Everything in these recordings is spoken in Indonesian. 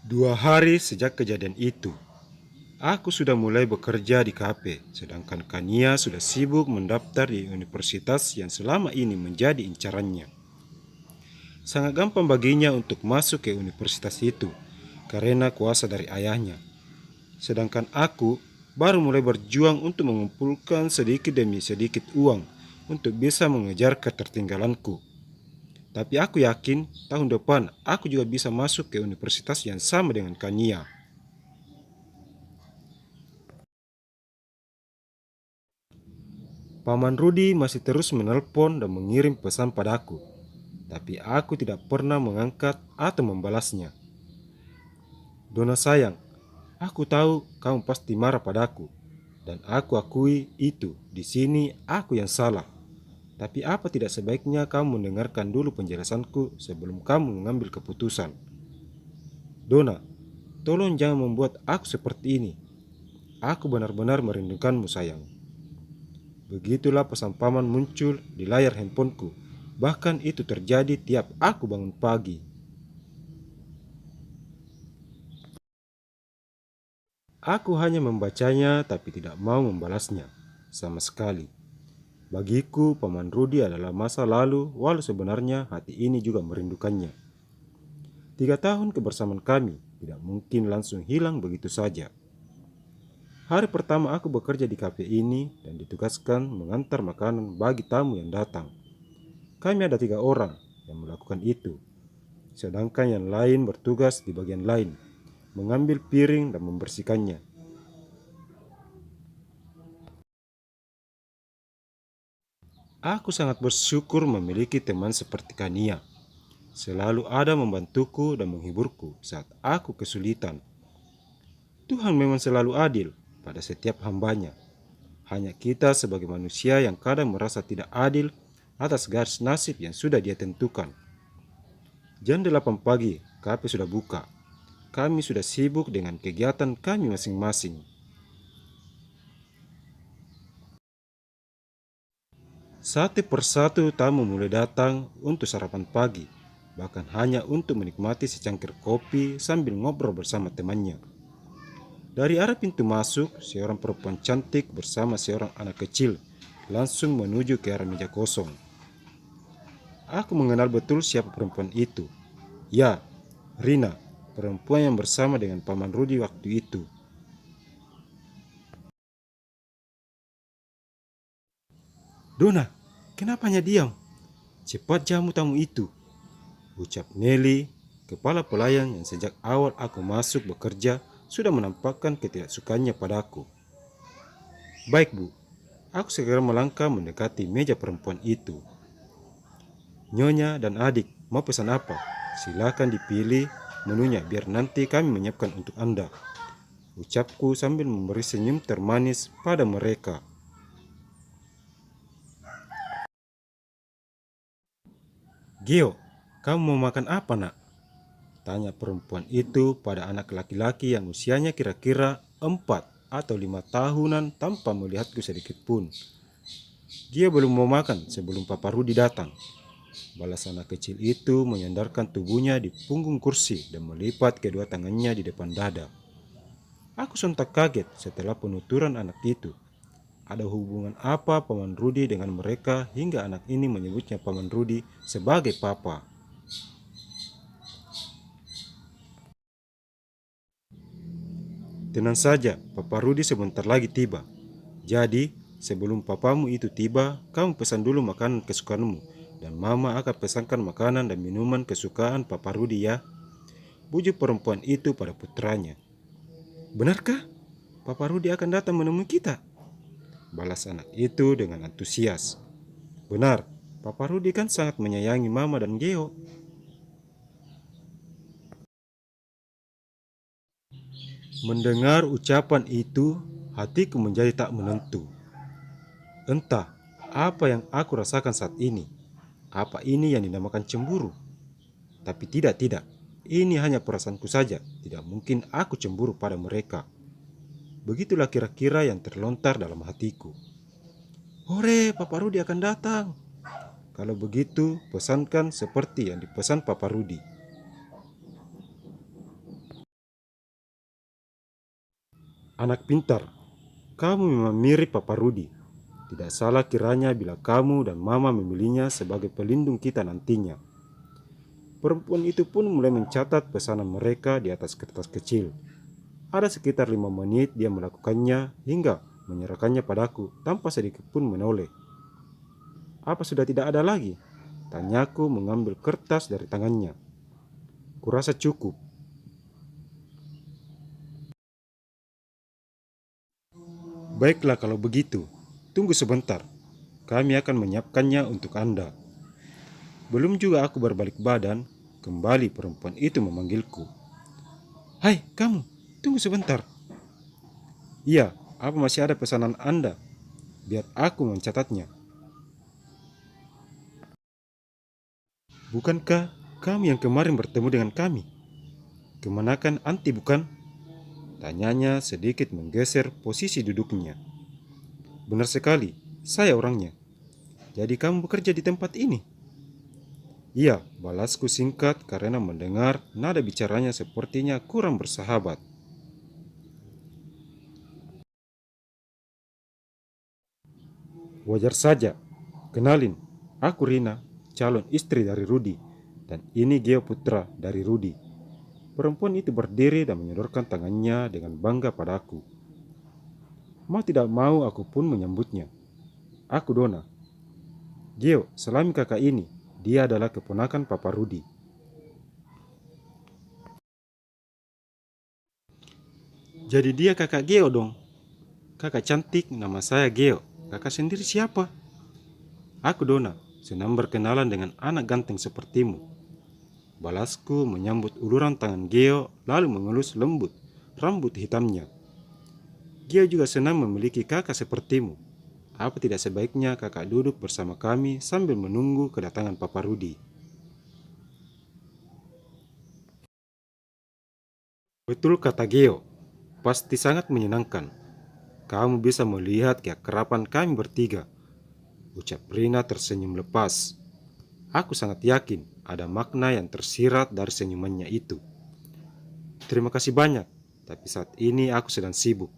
2 hari sejak kejadian itu, aku sudah mulai bekerja di kafe, sedangkan Kania sudah sibuk mendaftar di universitas yang selama ini menjadi incarannya. Sangat gampang baginya untuk masuk ke universitas itu, karena kuasa dari ayahnya. Sedangkan aku baru mulai berjuang untuk mengumpulkan sedikit demi sedikit uang untuk bisa mengejar ketertinggalanku. Tapi aku yakin tahun depan aku juga bisa masuk ke universitas yang sama dengan Kania. Paman Rudi masih terus menelpon dan mengirim pesan padaku, tapi aku tidak pernah mengangkat atau membalasnya. Dona sayang, aku tahu kamu pasti marah padaku, dan aku akui itu. Di sini aku yang salah. Tapi apa tidak sebaiknya kamu mendengarkan dulu penjelasanku sebelum kamu mengambil keputusan? Dona, tolong jangan membuat aku seperti ini. Aku benar-benar merindukanmu sayang. Begitulah pesan paman muncul di layar handphoneku. Bahkan itu terjadi tiap aku bangun pagi. Aku hanya membacanya tapi tidak mau membalasnya sama sekali. Bagiku, Paman Rudi adalah masa lalu, walau sebenarnya hati ini juga merindukannya. 3 tahun kebersamaan kami tidak mungkin langsung hilang begitu saja. Hari pertama aku bekerja di kafe ini dan ditugaskan mengantar makanan bagi tamu yang datang. Kami ada 3 orang yang melakukan itu, sedangkan yang lain bertugas di bagian lain, mengambil piring dan membersihkannya. Aku sangat bersyukur memiliki teman seperti Kania. Selalu ada membantuku dan menghiburku saat aku kesulitan. Tuhan memang selalu adil pada setiap hambanya. Hanya kita sebagai manusia yang kadang merasa tidak adil atas garis nasib yang sudah dia tentukan. Jam 8 pagi, kafe sudah buka. Kami sudah sibuk dengan kegiatan kami masing-masing. Satu persatu tamu mulai datang untuk sarapan pagi, bahkan hanya untuk menikmati secangkir kopi sambil ngobrol bersama temannya. Dari arah pintu masuk, seorang perempuan cantik bersama seorang anak kecil langsung menuju ke arah meja kosong. Aku mengenal betul siapa perempuan itu. Ya, Rina, perempuan yang bersama dengan Paman Rudi waktu itu. Dona, kenapa hanya diam? Cepat jamu tamu itu, ucap Nelly, kepala pelayan yang sejak awal aku masuk bekerja sudah menampakkan ketidaksukaannya padaku. Baik bu, aku segera melangkah mendekati meja perempuan itu. Nyonya dan adik, mau pesan apa? Silakan dipilih menunya biar nanti kami menyiapkan untuk Anda, ucapku sambil memberi senyum termanis pada mereka. Gio, kamu mau makan apa nak? Tanya perempuan itu pada anak laki-laki yang usianya kira-kira 4 atau 5 tahunan tanpa melihatku sedikit pun. Dia belum mau makan sebelum Papa Rudi datang. Balas anak kecil itu menyandarkan tubuhnya di punggung kursi dan melipat kedua tangannya di depan dada. Aku sontak kaget setelah penuturan anak itu. Ada hubungan apa Paman Rudi dengan mereka hingga anak ini menyebutnya Paman Rudi sebagai papa? Tenang saja, Papa Rudi sebentar lagi tiba. Jadi, sebelum papamu itu tiba, kamu pesan dulu makanan kesukaanmu. Dan mama akan pesankan makanan dan minuman kesukaan Papa Rudi ya. Bujuk perempuan itu pada putranya. Benarkah? Papa Rudi akan datang menemui kita? Balas anak itu dengan antusias. Benar, Papa Rudi kan sangat menyayangi mama dan Geo. Mendengar ucapan itu, hatiku menjadi tak menentu. Entah apa yang aku rasakan saat ini. Apa ini yang dinamakan cemburu? Tapi tidak. Ini hanya perasaanku saja. Tidak mungkin aku cemburu pada mereka. Begitulah kira-kira yang terlontar dalam hatiku. Hore, Papa Rudi akan datang. Kalau begitu, pesankan seperti yang dipesan Papa Rudi. Anak pintar, kamu memang mirip Papa Rudi. Tidak salah kiranya bila kamu dan Mama memilihnya sebagai pelindung kita nantinya. Perempuan itu pun mulai mencatat pesanan mereka di atas kertas kecil. Ada sekitar 5 menit dia melakukannya hingga menyerahkannya padaku tanpa sedikit pun menoleh. Apa sudah tidak ada lagi? Tanyaku mengambil kertas dari tangannya. Kurasa cukup. Baiklah kalau begitu. Tunggu sebentar. Kami akan menyiapkannya untuk Anda. Belum juga aku berbalik badan, kembali perempuan itu memanggilku. Hai, kamu, tunggu sebentar. Iya, apa masih ada pesanan Anda? Biar aku mencatatnya. Bukankah kamu yang kemarin bertemu dengan kami? Kemanakan Anti bukan? Tanyanya sedikit menggeser posisi duduknya. Benar sekali, saya orangnya. Jadi kamu bekerja di tempat ini? Iya, balasku singkat karena mendengar nada bicaranya sepertinya kurang bersahabat. Wajar saja. Kenalin, aku Rina, calon istri dari Rudi. Dan ini Geo Putra dari Rudi. Perempuan itu berdiri dan menyodorkan tangannya dengan bangga padaku. Mau tidak mau aku pun menyambutnya. Aku Dona. Geo, selami kakak ini. Dia adalah keponakan Papa Rudi. Jadi dia kakak Geo dong. Kakak cantik, nama saya Geo. Kakak sendiri siapa? Aku Dona, senang berkenalan dengan anak ganteng sepertimu. Balasku menyambut uluran tangan Geo lalu mengelus lembut rambut hitamnya. Geo juga senang memiliki kakak sepertimu. Apa tidak sebaiknya kakak duduk bersama kami sambil menunggu kedatangan Papa Rudi? Betul kata Geo, pasti sangat menyenangkan. Kamu bisa melihat keakraban kami bertiga. Ucap Rina tersenyum lepas. Aku sangat yakin ada makna yang tersirat dari senyumannya itu. Terima kasih banyak, tapi saat ini aku sedang sibuk.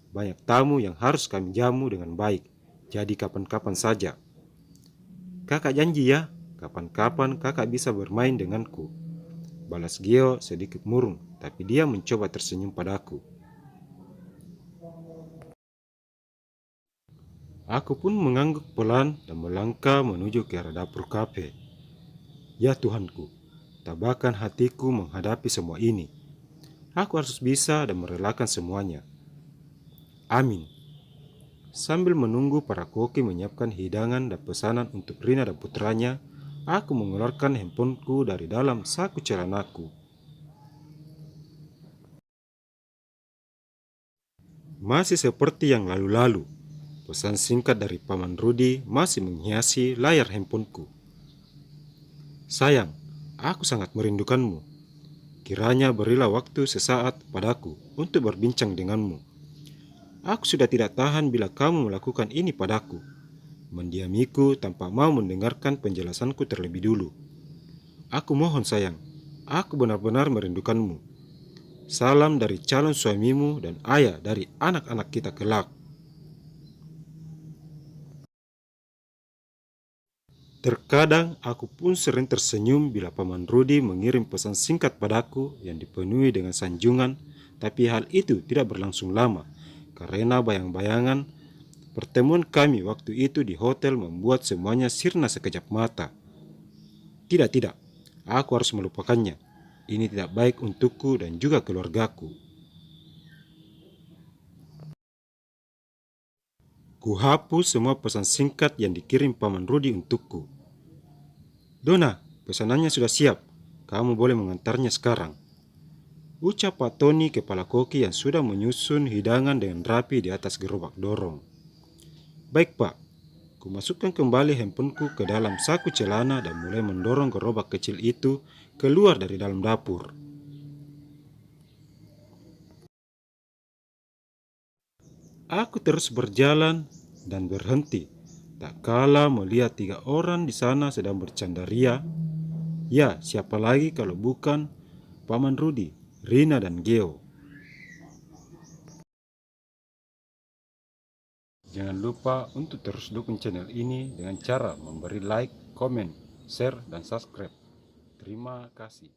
Banyak tamu yang harus kami jamu dengan baik. Jadi kapan-kapan saja. Kakak janji ya, kapan-kapan kakak bisa bermain denganku. Balas Geo sedikit murung, tapi dia mencoba tersenyum padaku. Aku pun mengangguk pelan dan melangkah menuju ke arah dapur kafe. Ya Tuhanku, tabahkan hatiku menghadapi semua ini. Aku harus bisa dan merelakan semuanya. Amin. Sambil menunggu para koki menyiapkan hidangan dan pesanan untuk Rina dan putranya, aku mengeluarkan handphoneku dari dalam saku celanaku. Masih seperti yang lalu-lalu, pesan singkat dari Paman Rudi masih menghiasi layar handphoneku. Sayang, aku sangat merindukanmu. Kiranya berilah waktu sesaat padaku untuk berbincang denganmu. Aku sudah tidak tahan bila kamu melakukan ini padaku. Mendiamiku tanpa mau mendengarkan penjelasanku terlebih dulu. Aku mohon sayang, aku benar-benar merindukanmu. Salam dari calon suamimu dan ayah dari anak-anak kita kelak. Terkadang aku pun sering tersenyum bila Paman Rudi mengirim pesan singkat padaku yang dipenuhi dengan sanjungan, tapi hal itu tidak berlangsung lama karena bayang-bayangan pertemuan kami waktu itu di hotel membuat semuanya sirna sekejap mata. Tidak, tidak, aku harus melupakannya. Ini tidak baik untukku dan juga keluargaku. Kuhapus semua pesan singkat yang dikirim Paman Rudi untukku. Dona, pesanannya sudah siap. Kamu boleh mengantarnya sekarang. Ucap Pak Tony kepala koki yang sudah menyusun hidangan dengan rapi di atas gerobak dorong. Baik Pak, kumasukkan kembali handphoneku ke dalam saku celana dan mulai mendorong gerobak kecil itu keluar dari dalam dapur. Aku terus berjalan dan berhenti. Tak kala melihat 3 orang di sana sedang bercanda ria. Ya, siapa lagi kalau bukan Paman Rudi, Rina dan Geo. Jangan lupa untuk terus dukung channel ini dengan cara memberi like, komen, share, dan subscribe. Terima kasih.